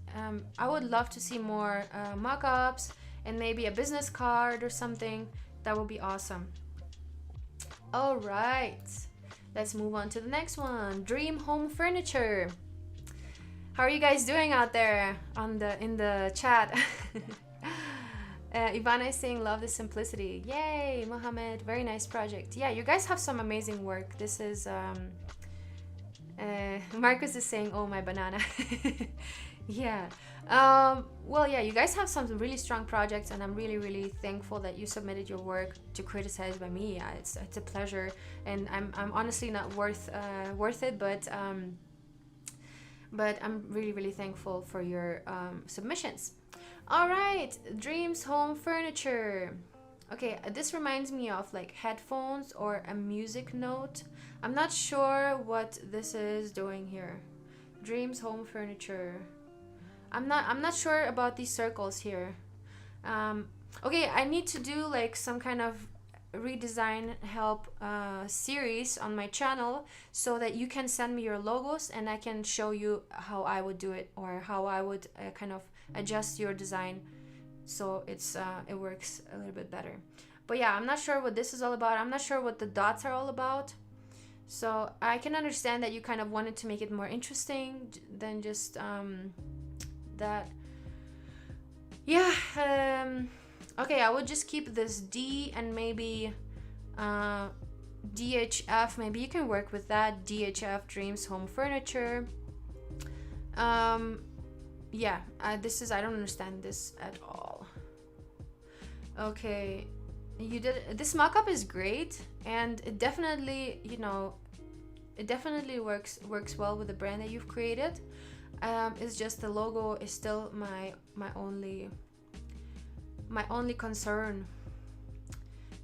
I would love to see more mock-ups and maybe a business card or something. That would be awesome. All right, let's move on to the next one. Dream home furniture. How are you guys doing out there in the chat? Ivana is saying love the simplicity. Yay, Mohammed, very nice project. Yeah, you guys have some amazing work. This is Marcus is saying, oh, my banana. Yeah. Well, yeah, you guys have some really strong projects, and I'm really, really thankful that you submitted your work to criticize by me. Yeah, it's a pleasure, and I'm honestly not worth it, but I'm really, really thankful for your submissions. All right, Dreamz home furniture. Okay, this reminds me of like headphones or a music note. I'm not sure what this is doing here. Dreamz home furniture. I'm not sure about these circles here. Okay, I need to do like some kind of redesign help series on my channel, so that you can send me your logos and I can show you how I would do it, or how I would kind of adjust your design so it works a little bit better. But yeah, I'm not sure what this is all about. I'm not sure what the dots are all about. So I can understand that you kind of wanted to make it more interesting than just that. Yeah, okay, I would just keep this D and maybe DHF. Maybe you can work with that. DHF, Dreamz home furniture. Yeah, I don't understand this at all. Okay, you did this mock-up is great, and it definitely, you know, it definitely works well with the brand that you've created. It's just the logo is still my only concern.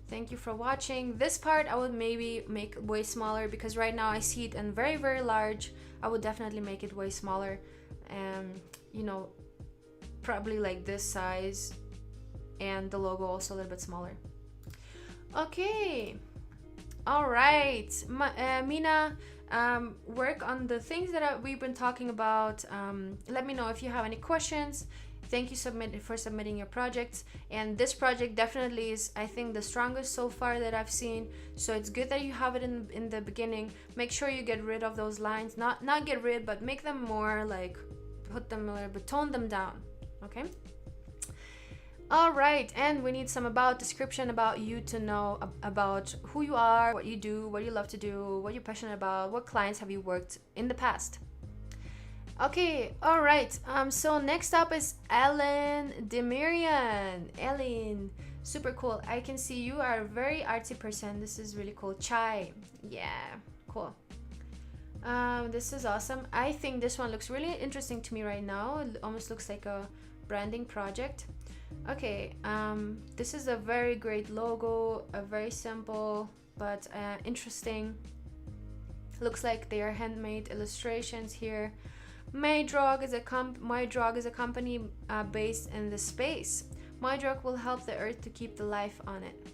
Thank you for watching. This part I would maybe make way smaller, because right now I see it in very, very large. I would definitely make it way smaller, and you know, probably like this size, and the logo also a little bit smaller. Okay, all right, Mina, work on the things that we've been talking about. Let me know if you have any questions. Thank you for submitting your projects, and this project definitely is, I think, the strongest so far that I've seen. So it's good that you have it in the beginning. Make sure you get rid of those lines, not get rid, but make them more like, put them a little bit, tone them down. Okay. All right, and we need some description about you to know about who you are, what you do, what you love to do, what you're passionate about, what clients have you worked in the past. Okay, all right. So next up is Elin Demirian. Elin, super cool. I can see you are a very artsy person. This is really cool. Chai, yeah, cool. This is awesome. I think this one looks really interesting to me right now. It almost looks like a branding project. Okay, this is a very great logo, a very simple but interesting. Looks like they are handmade illustrations here. MyDrug is a company based in the space. MyDrug will help the earth to keep the life on it.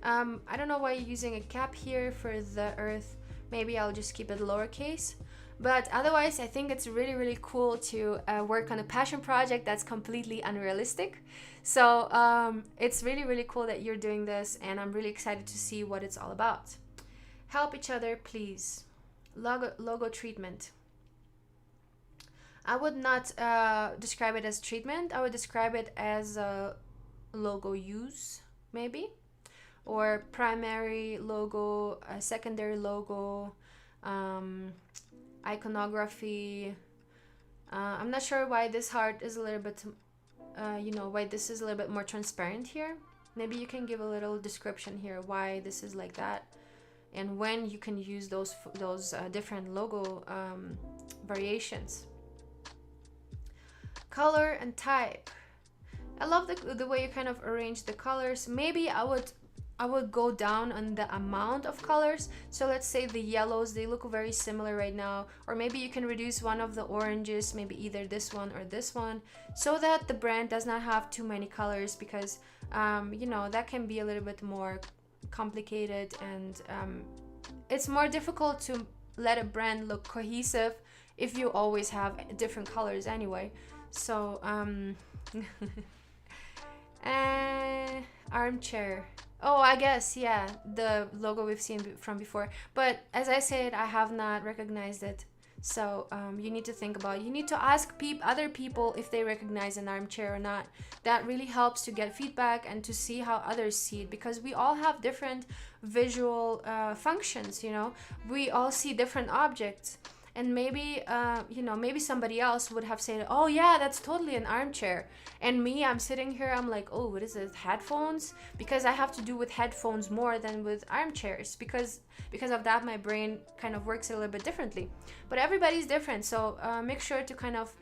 I don't know why you're using a cap here for the earth. Maybe I'll just keep it lowercase. But otherwise, I think it's really, really cool to work on a passion project that's completely unrealistic. So it's really, really cool that you're doing this, and I'm really excited to see what it's all about. Help each other, please. Logo treatment. I would not describe it as treatment. I would describe it as a logo use, maybe, or primary logo, a secondary logo, iconography. I'm not sure why this heart is a little bit, why this is a little bit more transparent here. Maybe you can give a little description here why this is like that, and when you can use those different logo variations. Color and type. I love the way you kind of arrange the colors. Maybe I would go down on the amount of colors. So let's say the yellows, they look very similar right now, or maybe you can reduce one of the oranges, maybe either this one or this one, so that the brand does not have too many colors, because that can be a little bit more complicated, and it's more difficult to let a brand look cohesive if you always have different colors anyway. So armchair. Oh, I guess, yeah, the logo we've seen from before, but as I said, I have not recognized it. So you need to think about it. You need to ask other people if they recognize an armchair or not. That really helps to get feedback and to see how others see it, because we all have different visual functions. We all see different objects. And maybe, maybe somebody else would have said, oh yeah, that's totally an armchair. And me, I'm sitting here, I'm like, oh, what is it, headphones? Because I have to do with headphones more than with armchairs. Because of that, my brain kind of works a little bit differently. But everybody's different, so make sure to kind of,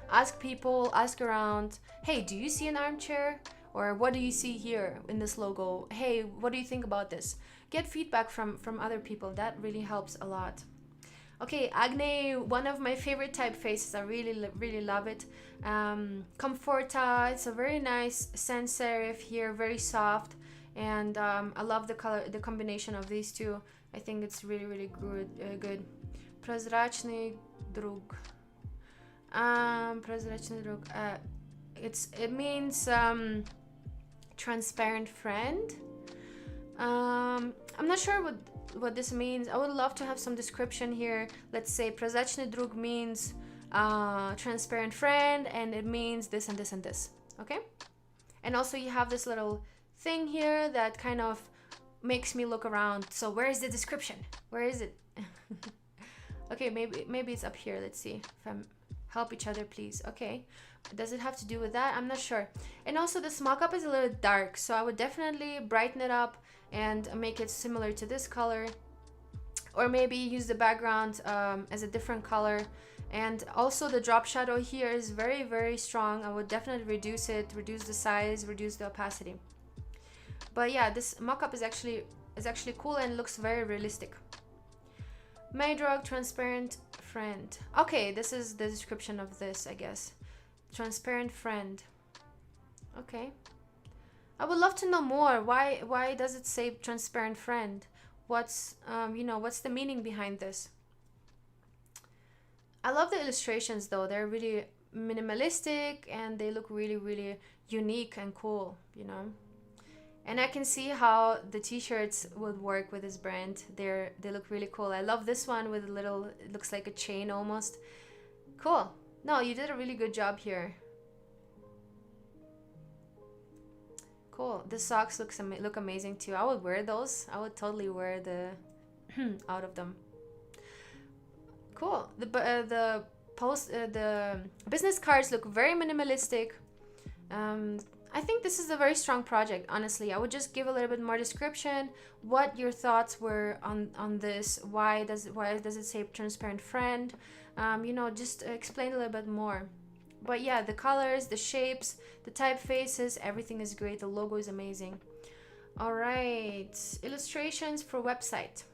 ask people, ask around, hey, do you see an armchair? Or what do you see here in this logo? Hey, what do you think about this? Get feedback from other people. That really helps a lot. Okay, Agne, one of my favorite typefaces. I really love it. Comforta, it's a very nice sans serif here, very soft, and I love the color, the combination of these two. I think it's really good. Prozrachny drug. Prozrachny drug. It means transparent friend. I'm not sure what this means. I would love to have some description here. Let's say prozrachny drug means transparent friend, and it means this and this and this. Okay, and also you have this little thing here that kind of makes me look around. So where is the description? Where is it? Okay, maybe it's up here. Let's see if I'm Help each other, please. Okay. Does it have to do with that? I'm not sure. And also this mock-up is a little dark, so I would definitely brighten it up and make it similar to this color. Or maybe use the background as a different color. And also the drop shadow here is very, very strong. I would definitely reduce it, reduce the size, reduce the opacity. But yeah, this mock-up is actually cool and looks very realistic. Maydrug transparent friend. Okay, this is the description of this, I guess. Transparent friend. Okay. I would love to know more. Why does it say transparent friend? What's what's the meaning behind this? I love the illustrations though. They're really minimalistic and they look really, really unique and cool, you know. And I can see how the t-shirts would work with this brand. They look really cool. I love this one with a little, it looks like a chain almost. Cool. No, you did a really good job here. Cool. The socks look amazing too. I would wear those. I would totally wear the out of them. Cool. The business cards look very minimalistic. I think this is a very strong project, honestly. I would just give a little bit more description, what your thoughts were on this, why does it say transparent friend, just explain a little bit more. But yeah, the colors, the shapes, the typefaces, everything is great. The logo is amazing. All right, illustrations for website.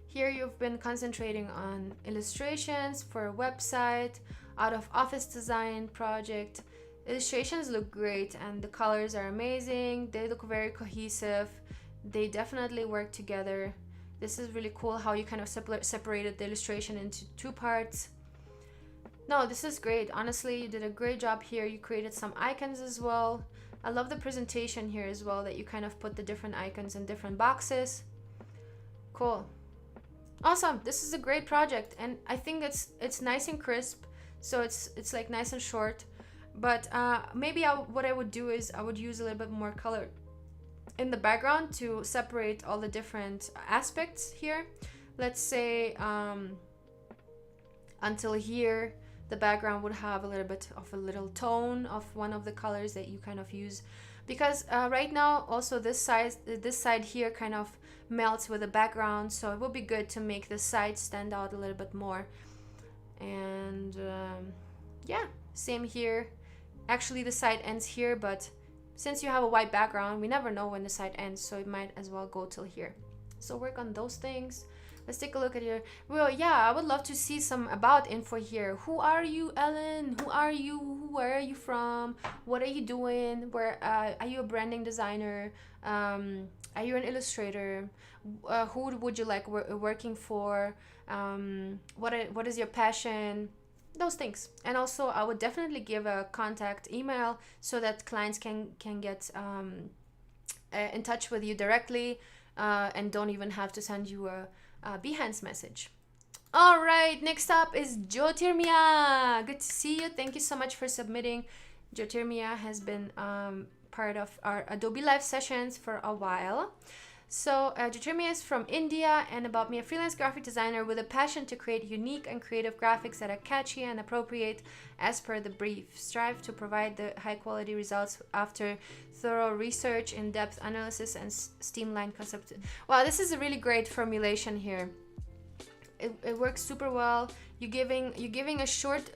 Here you've been concentrating on illustrations for a website, out of office design project. Illustrations look great and the colors are amazing. They look very cohesive. They definitely work together. This is really cool how you kind of separated the illustration into two parts. No, this is great. Honestly, you did a great job here. You created some icons as well. I love the presentation here as well, that you kind of put the different icons in different boxes. Cool. Awesome. This is a great project and I think it's nice and crisp. So it's like nice and short. But maybe what I would do is I would use a little bit more color in the background to separate all the different aspects here. Let's say until here the background would have a little bit of a little tone of one of the colors that you kind of use, because right now also this side here kind of melts with the background, so it would be good to make the side stand out a little bit more. And yeah, same here. Actually the side ends here, but since you have a white background, we never know when the side ends, so it might as well go till here. So work on those things. Let's take a look at your, well, yeah, I would love to see some about info here. Who are you, Elin? Who are you? Where are you from? What are you doing? Where are you a branding designer? Are you an illustrator? Who would you like working for? What is your passion? Those things. And also I would definitely give a contact email so that clients can get in touch with you directly and don't even have to send you a Behance message. All right, next up is Jyotirmia. Good to see you. Thank you so much for submitting. Jyotirmia has been part of our Adobe Live sessions for a while. So Jyotirmia is from India, and about me, a freelance graphic designer with a passion to create unique and creative graphics that are catchy and appropriate as per the brief. Strive to provide the high quality results after thorough research, in-depth analysis, and streamlined concept. Wow, this is a really great formulation here. It works super well. You're giving a short,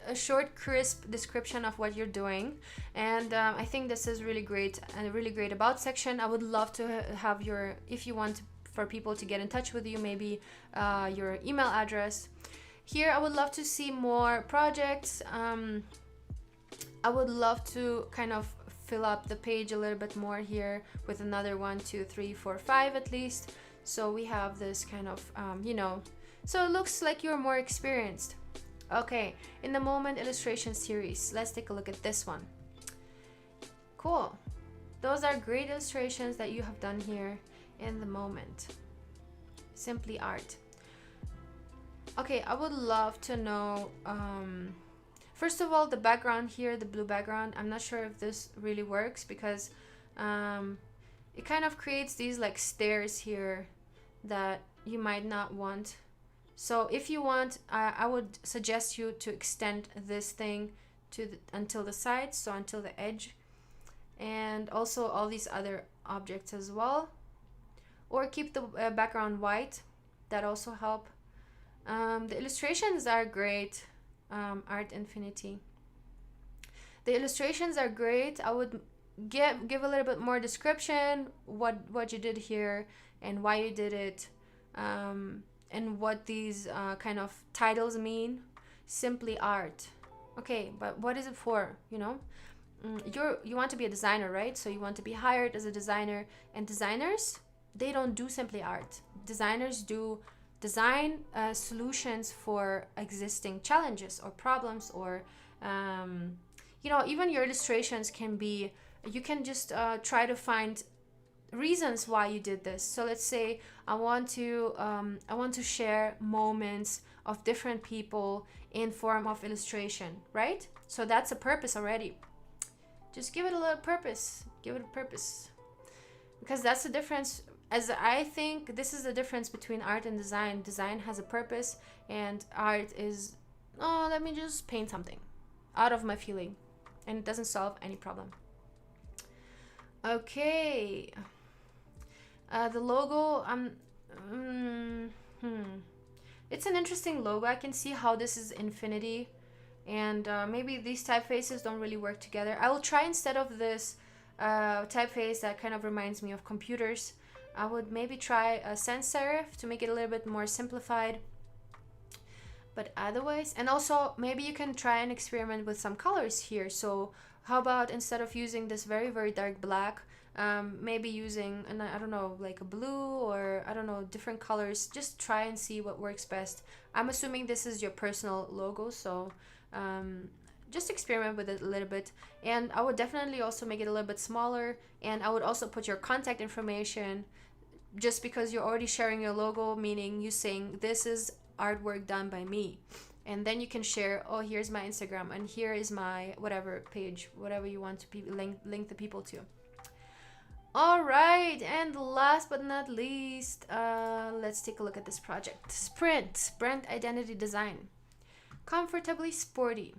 crisp description of what you're doing, and I think this is really great and a really great about section. I would love to have your, if you want for people to get in touch with you, maybe your email address. Here, I would love to see more projects. I would love to kind of fill up the page a little bit more here with another 1, 2, 3, 4, 5 at least. So we have this kind of, so it looks like you're more experienced. Okay, in the moment illustration series, let's take a look at this one. Cool. Those are great illustrations that you have done here in the moment. Simply art. Okay, I would love to know, first of all, the background here, the blue background. I'm not sure if this really works because it kind of creates these like stairs here that you might not want So if you want, I would suggest you to extend this thing until the sides, so until the edge, and also all these other objects as well. Or keep the background white, that also help. The illustrations are great. Art Infinity. The illustrations are great. I would give a little bit more description, what you did here and why you did it, and what these kind of titles mean. Simply art. Okay, but what is it for? You want to be a designer, right? So you want to be hired as a designer, and designers, they don't do simply art. Designers do design solutions for existing challenges or problems, or even your illustrations can be, you can just try to find reasons why you did this. So let's say I want to share moments of different people in form of illustration, right? So that's a purpose already. Just give it a little purpose. Give it a purpose, because that's the difference. As I think this is the difference between art and design. Design has a purpose, and art is, oh, let me just paint something out of my feeling, and it doesn't solve any problem. Okay. The logo, it's an interesting logo. I can see how this is infinity, and maybe these typefaces don't really work together. I will try, instead of this typeface that kind of reminds me of computers, I would maybe try a sans serif to make it a little bit more simplified. But otherwise, and also maybe you can try and experiment with some colors here. So how about, instead of using this very, very dark black, maybe using, I don't know, like a blue, or I don't know, different colors. Just try and see what works best. I'm assuming this is your personal logo, so just experiment with it a little bit. And I would definitely also make it a little bit smaller, and I would also put your contact information, just because you're already sharing your logo, meaning you saying this is artwork done by me. And then you can share, oh, here's my Instagram, and here is my whatever page, whatever you want to link the people to. All right, and last but not least, let's take a look at this project. Sprint Identity Design. Comfortably sporty.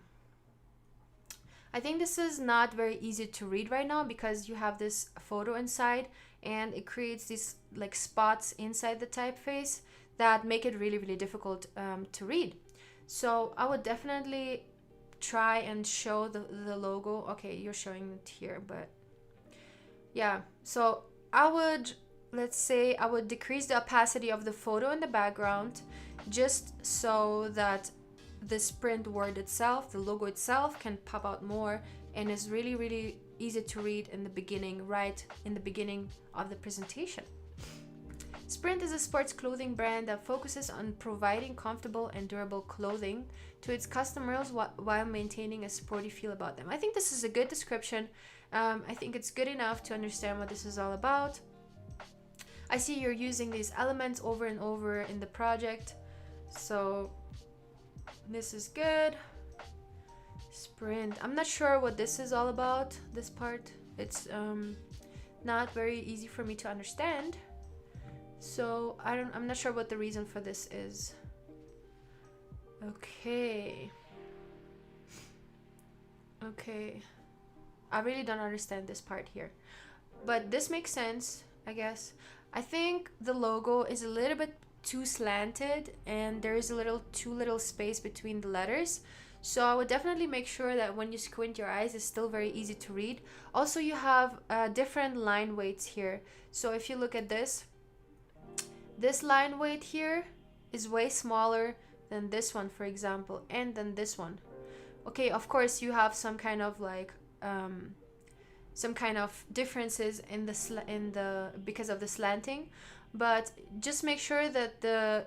I think this is not very easy to read right now, because you have this photo inside, and it creates these like spots inside the typeface that make it really, really difficult to read. So I would definitely try and show the logo. Okay, you're showing it here, but yeah. So I would, let's say I would decrease the opacity of the photo in the background, just so that the Sprint word itself, the logo itself, can pop out more and is really, really easy to read in the beginning, right in the beginning of the presentation. Sprint is a sports clothing brand that focuses on providing comfortable and durable clothing to its customers while maintaining a sporty feel about them. I think this is a good description. I think it's good enough to understand what this is all about. I see you're using these elements over and over in the project, so this is good. Sprint. I'm not sure what this is all about, this part. It's not very easy for me to understand. So I'm not sure what the reason for this is. Okay. I really don't understand this part here. But this makes sense, I guess. I think the logo is a little bit too slanted, and there is too little space between the letters. So I would definitely make sure that when you squint your eyes, it's still very easy to read. Also, you have different line weights here. So if you look at this line weight here is way smaller than this one, for example, and then this one. Okay, of course you have some kind of like some kind of differences in the because of the slanting, but just make sure that the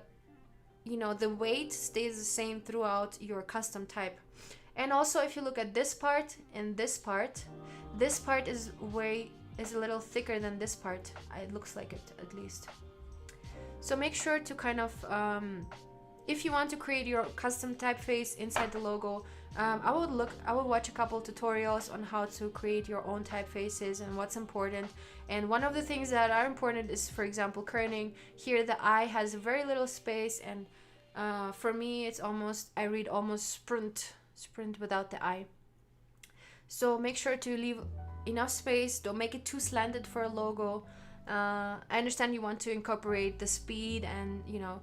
weight stays the same throughout your custom type. And also, if you look at this part and this part is a little thicker than this part. It looks like it, at least. So make sure to kind of if you want to create your custom typeface inside the logo, I would watch a couple tutorials on how to create your own typefaces and what's important. And one of the things that are important is, for example, kerning. Here the I has very little space, and For me, it's almost, I read almost sprint without the I. So make sure to leave enough space. Don't make it too slanted for a logo. I understand you want to incorporate the speed and, you know,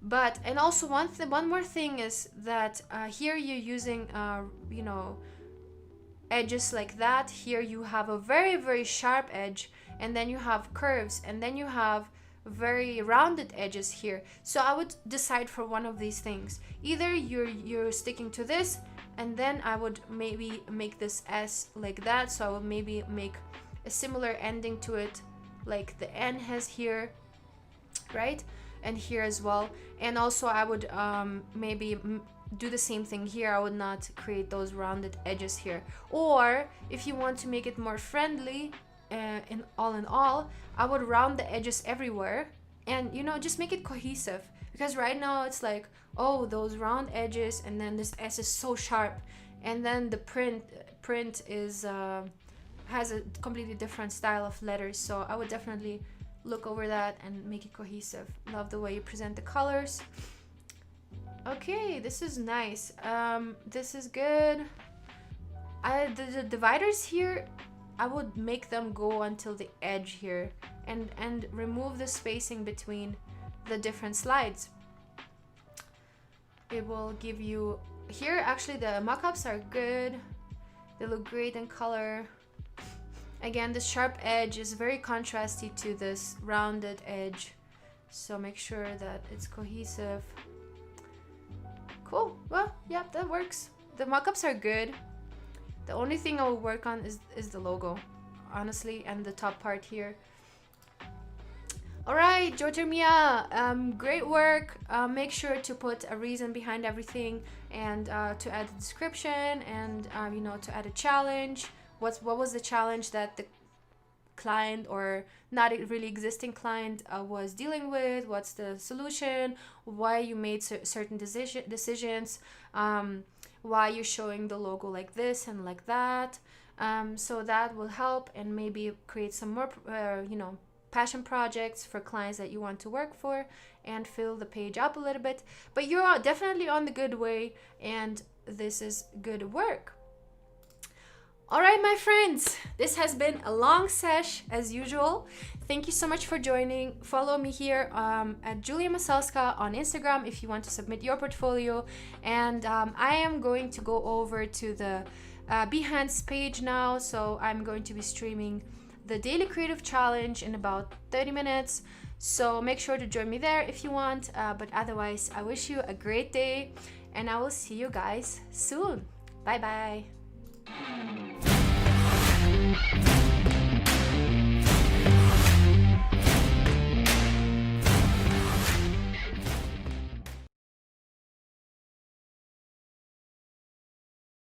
but, and also one more thing is that here you're using, you know, edges like that. Here you have a very, very sharp edge, and then you have curves, and then you have very rounded edges here. So I would decide for one of these things. Either you're sticking to this, and then I would maybe make this S like that. So I would maybe make a similar ending to it, like the N has here, right? And here as well. And also I would maybe do the same thing here. I would not create those rounded edges here. Or if you want to make it more friendly, in all, I would round the edges everywhere, and, you know, just make it cohesive. Because right now it's like, oh, those round edges, and then this S is so sharp, and then the print is has a completely different style of letters. So I would definitely look over that and make it cohesive. Love the way you present the colors. Okay, this is nice. This is good. The dividers here, I would make them go until the edge here, and remove the spacing between the different slides. It will give you here, actually the mock-ups are good. They look great in color. Again, the sharp edge is very contrasty to this rounded edge, so make sure that it's cohesive. Cool. Well, yeah, that works. The mock-ups are good. The only thing I will work on is the logo, honestly, and the top part here. All right, Mia, great work. Make sure to put a reason behind everything, and to add a description, and you know, to add a challenge. What was the challenge that the client, or not a really existing client, was dealing with? What's the solution? Why you made certain decisions? Why you're showing the logo like this and like that. So that will help, and maybe create some more you know, passion projects for clients that you want to work for, and fill the page up a little bit. But you're definitely on the good way, and this is good work. All right, my friends, this has been a long sesh as usual. Thank you so much for joining. Follow me here at Julia Masalska on Instagram if you want to submit your portfolio. And I am going to go over to the Behance page now. So I'm going to be streaming the Daily Creative Challenge in about 30 minutes. So make sure to join me there if you want. But otherwise, I wish you a great day, and I will see you guys soon. Bye-bye.